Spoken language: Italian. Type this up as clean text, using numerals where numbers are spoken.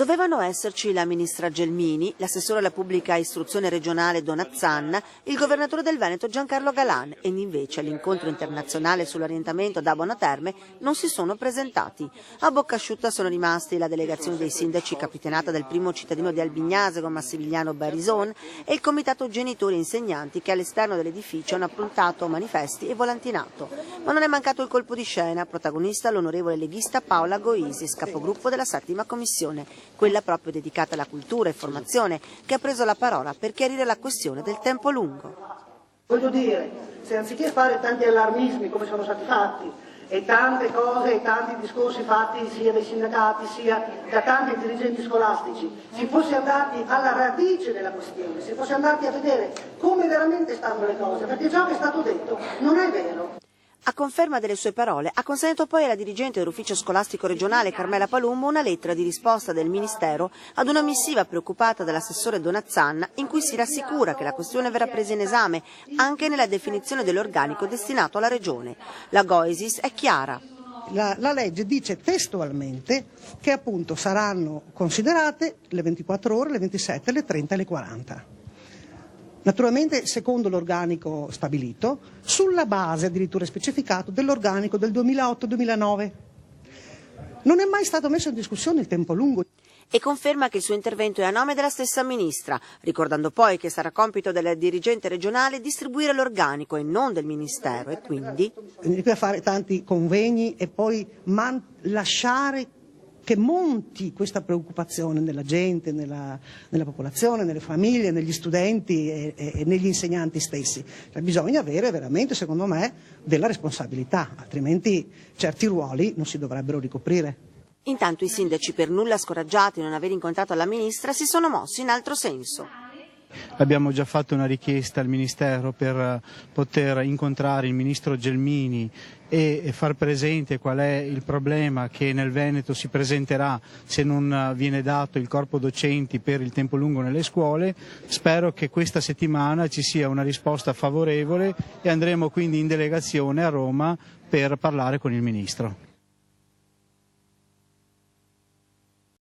Dovevano esserci la ministra Gelmini, l'assessore alla pubblica istruzione regionale Donazzan, il governatore del Veneto Giancarlo Galan ed invece all'incontro internazionale sull'orientamento da Buona Terme non si sono presentati. A bocca asciutta sono rimasti la delegazione dei sindaci capitanata dal primo cittadino di Albignasego Massimiliano Barison e il comitato genitori e insegnanti che all'esterno dell'edificio hanno approntato manifesti e volantinato. Ma non è mancato il colpo di scena, protagonista l'onorevole leghista Paola Goisis, capogruppo della settima commissione, quella proprio dedicata alla cultura e formazione, che ha preso la parola per chiarire la questione del tempo lungo. Voglio dire, se anziché fare tanti allarmismi come sono stati fatti e tante cose e tanti discorsi fatti sia dai sindacati sia da tanti dirigenti scolastici, si fosse andati alla radice della questione, si fosse andati a vedere come veramente stanno le cose, perché ciò che è stato detto non è vero. A conferma delle sue parole, ha consegnato poi alla dirigente dell'ufficio scolastico regionale Carmela Palumbo una lettera di risposta del Ministero ad una missiva preoccupata dell'assessore Donazzan in cui si rassicura che la questione verrà presa in esame anche nella definizione dell'organico destinato alla Regione. La Goisis è chiara. La legge dice testualmente che appunto saranno considerate le 24 ore, le 27, le 30 e le 40. Naturalmente secondo l'organico stabilito, sulla base addirittura specificato dell'organico del 2008-2009. Non è mai stato messo in discussione il tempo lungo. E conferma che il suo intervento è a nome della stessa ministra, ricordando poi che sarà compito del dirigente regionale distribuire l'organico e non del Ministero e quindi a fare tanti convegni e poi lasciare che monti questa preoccupazione nella gente, nella popolazione, nelle famiglie, negli studenti e negli insegnanti stessi. Cioè, bisogna avere veramente, secondo me, della responsabilità, altrimenti certi ruoli non si dovrebbero ricoprire. Intanto i sindaci, per nulla scoraggiati di non aver incontrato la ministra, si sono mossi in altro senso. Abbiamo già fatto una richiesta al Ministero per poter incontrare il Ministro Gelmini e far presente qual è il problema che nel Veneto si presenterà se non viene dato il corpo docenti per il tempo lungo nelle scuole. Spero che questa settimana ci sia una risposta favorevole e andremo quindi in delegazione a Roma per parlare con il Ministro.